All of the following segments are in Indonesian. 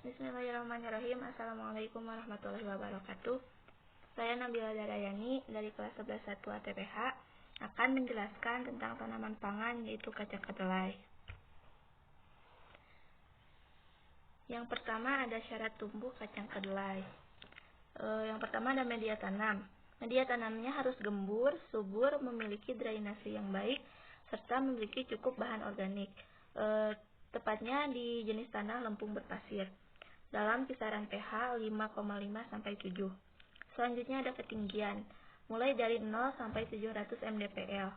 Bismillahirrahmanirrahim. Assalamualaikum warahmatullahi wabarakatuh. Saya Nabila Darayani dari kelas 11 1 ATPH akan menjelaskan tentang tanaman pangan yaitu kacang kedelai. Yang pertama ada syarat tumbuh kacang kedelai. Yang pertama ada media tanam. Media tanamnya harus gembur, subur, memiliki drainase yang baik, serta memiliki cukup bahan organik. Tepatnya di jenis tanah lempung berpasir dalam kisaran pH 5,5 sampai 7. Selanjutnya ada ketinggian mulai dari 0 sampai 700 mdpl.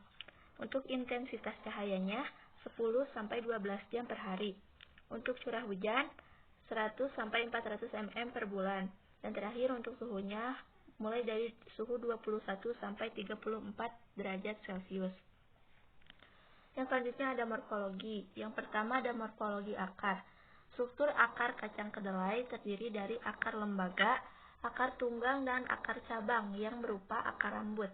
Untuk intensitas cahayanya 10 sampai 12 jam per hari. Untuk curah hujan 100 sampai 400 mm per bulan. Dan terakhir untuk suhunya mulai dari suhu 21 sampai 34 derajat Celcius. Yang selanjutnya ada morfologi. Yang pertama ada morfologi akar. Struktur akar kacang kedelai terdiri dari akar lembaga, akar tunggang, dan akar cabang yang berupa akar rambut.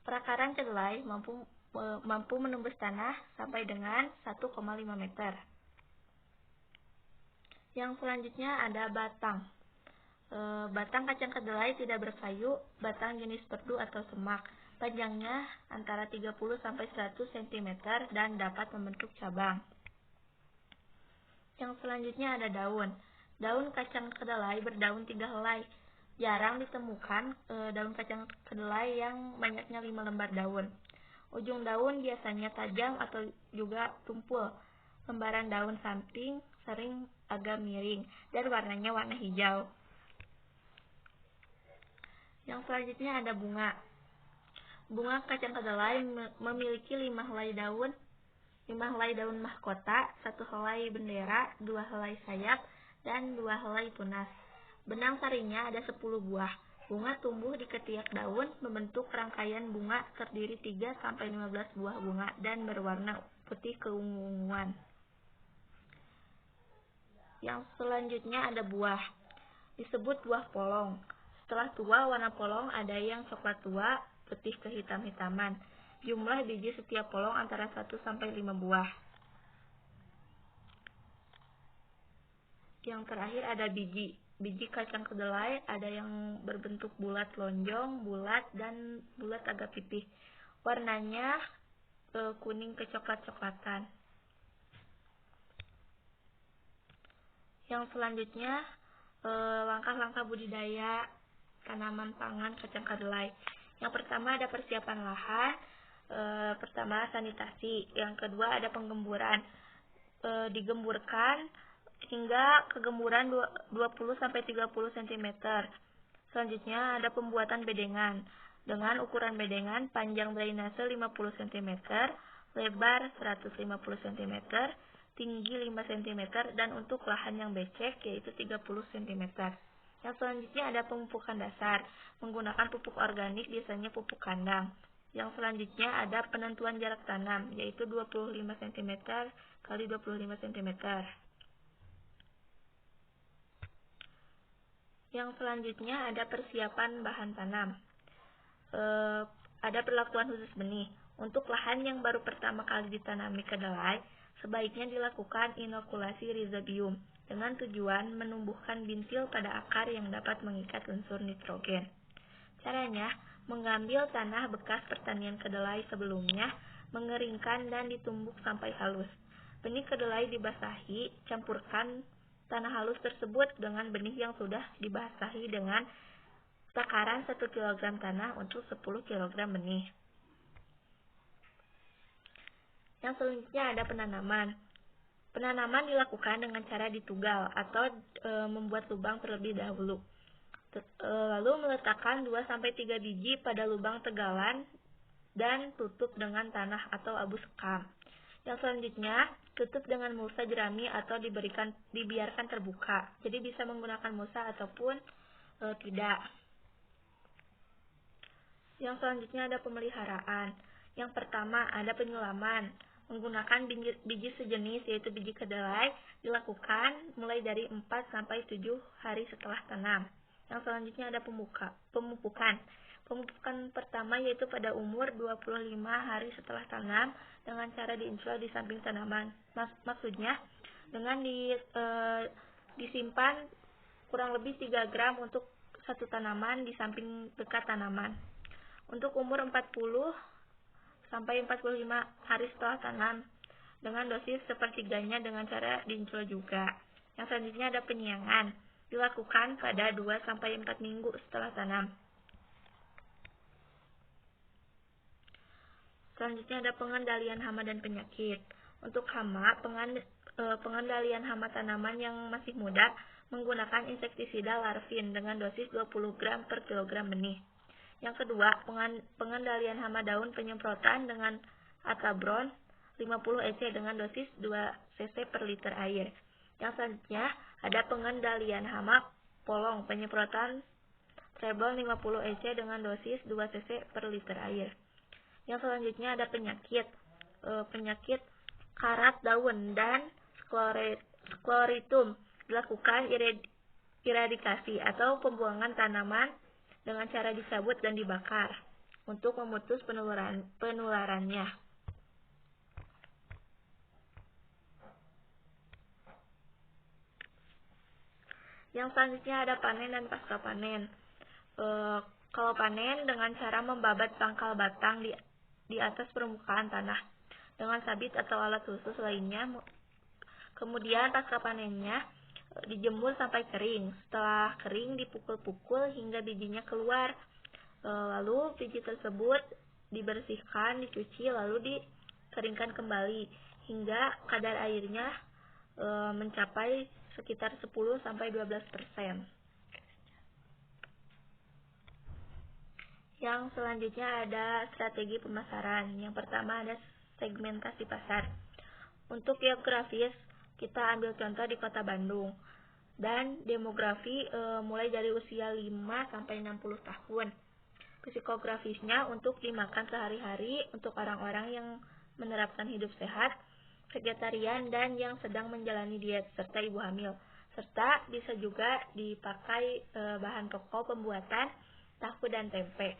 Perakaran kedelai mampu menembus tanah sampai dengan 1,5 meter. Yang selanjutnya ada batang. Batang kacang kedelai tidak berkayu, batang jenis perdu atau semak. Panjangnya antara 30 sampai 100 cm dan dapat membentuk cabang. Yang selanjutnya ada daun. Daun kacang kedelai berdaun 3 helai. Jarang ditemukan daun kacang kedelai yang banyaknya 5 lembar daun. Ujung daun biasanya tajam atau juga tumpul. Lembaran daun samping sering agak miring dan warnanya warna hijau. Yang selanjutnya ada bunga. Bunga kacang kedelai memiliki 5 helai daun. 5 helai daun mahkota, 1 helai bendera, 2 helai sayap, dan 2 helai tunas. Benang sarinya ada 10 buah. Bunga tumbuh di ketiak daun, membentuk rangkaian bunga terdiri 3 sampai 15 buah bunga dan berwarna putih keunguan. Yang selanjutnya ada buah. Disebut buah polong. Setelah tua, warna polong ada yang coklat tua, putih kehitam-hitaman. Jumlah biji setiap polong antara 1 sampai 5 buah. Yang terakhir ada biji. Biji kacang kedelai ada yang berbentuk bulat lonjong, bulat, dan bulat agak pipih. Warnanya kuning kecoklat-coklatan. Yang selanjutnya langkah-langkah budidaya tanaman pangan kacang kedelai. Yang pertama ada persiapan lahan. Pertama sanitasi. Yang kedua ada penggemburan. Digemburkan hingga kegemburan 20 sampai 30 cm. Selanjutnya ada pembuatan bedengan. Dengan ukuran bedengan panjang drainase 50 cm, lebar 150 cm, tinggi 5 cm, dan untuk lahan yang becek yaitu 30 cm. Yang selanjutnya ada pemupukan dasar, menggunakan pupuk organik, biasanya pupuk kandang. Yang selanjutnya ada penentuan jarak tanam, yaitu 25 cm kali 25 cm. Yang selanjutnya ada persiapan bahan tanam. Ada perlakuan khusus benih. Untuk lahan yang baru pertama kali ditanami kedelai, sebaiknya dilakukan inokulasi rhizobium dengan tujuan menumbuhkan bintil pada akar yang dapat mengikat unsur nitrogen. Caranya, mengambil tanah bekas pertanian kedelai sebelumnya, mengeringkan dan ditumbuk sampai halus. Benih kedelai dibasahi, campurkan tanah halus tersebut dengan benih yang sudah dibasahi dengan takaran 1 kg tanah untuk 10 kg benih. Yang selanjutnya ada penanaman. Penanaman dilakukan dengan cara ditugal atau membuat lubang terlebih dahulu. Lalu meletakkan 2-3 biji pada lubang tegalan dan tutup dengan tanah atau abu sekam. Yang selanjutnya tutup dengan mulsa jerami atau dibiarkan terbuka. Jadi bisa menggunakan mulsa ataupun tidak. Yang selanjutnya ada pemeliharaan. Yang pertama ada penyulaman. Menggunakan biji sejenis yaitu biji kedelai dilakukan mulai dari 4 sampai 7 hari setelah tanam. Yang selanjutnya ada pemupukan. Pemupukan pertama yaitu pada umur 25 hari setelah tanam dengan cara diinstal di samping tanaman. Maksudnya dengan disimpan kurang lebih 3 gram untuk satu tanaman di samping dekat tanaman. Untuk umur 40 sampai 45 hari setelah tanam, dengan dosis sepertiganya dengan cara diinjil juga. Yang selanjutnya ada penyiangan, dilakukan pada 2 sampai 4 minggu setelah tanam. Selanjutnya ada pengendalian hama dan penyakit. Untuk hama, pengendalian hama tanaman yang masih muda menggunakan insektisida larvin dengan dosis 20 gram per kilogram benih. Yang kedua, pengendalian hama daun penyemprotan dengan Atabron 50 EC dengan dosis 2 cc per liter air. Yang selanjutnya ada pengendalian hama polong penyemprotan Trebol 50 EC dengan dosis 2 cc per liter air. Yang selanjutnya ada penyakit karat daun dan sclerotium, dilakukan eradikasi atau pembuangan tanaman dengan cara dicabut dan dibakar untuk memutus penularannya. Yang selanjutnya ada panen dan pasca panen. Kalau panen dengan cara membabat pangkal batang di atas permukaan tanah dengan sabit atau alat khusus lainnya. Kemudian pasca panennya dijemur sampai kering. Setelah kering dipukul-pukul hingga bijinya keluar. Lalu biji tersebut dibersihkan, dicuci, lalu dikeringkan kembali hingga kadar airnya mencapai sekitar 10-12%. Yang selanjutnya ada strategi pemasaran. Yang pertama ada segmentasi pasar. Untuk geografis, kita ambil contoh di Kota Bandung. Dan demografi mulai dari usia 5 sampai 60 tahun. Psikografisnya untuk dimakan sehari-hari untuk orang-orang yang menerapkan hidup sehat, vegetarian, dan yang sedang menjalani diet, serta ibu hamil. Serta bisa juga dipakai bahan pokok pembuatan tahu dan tempe.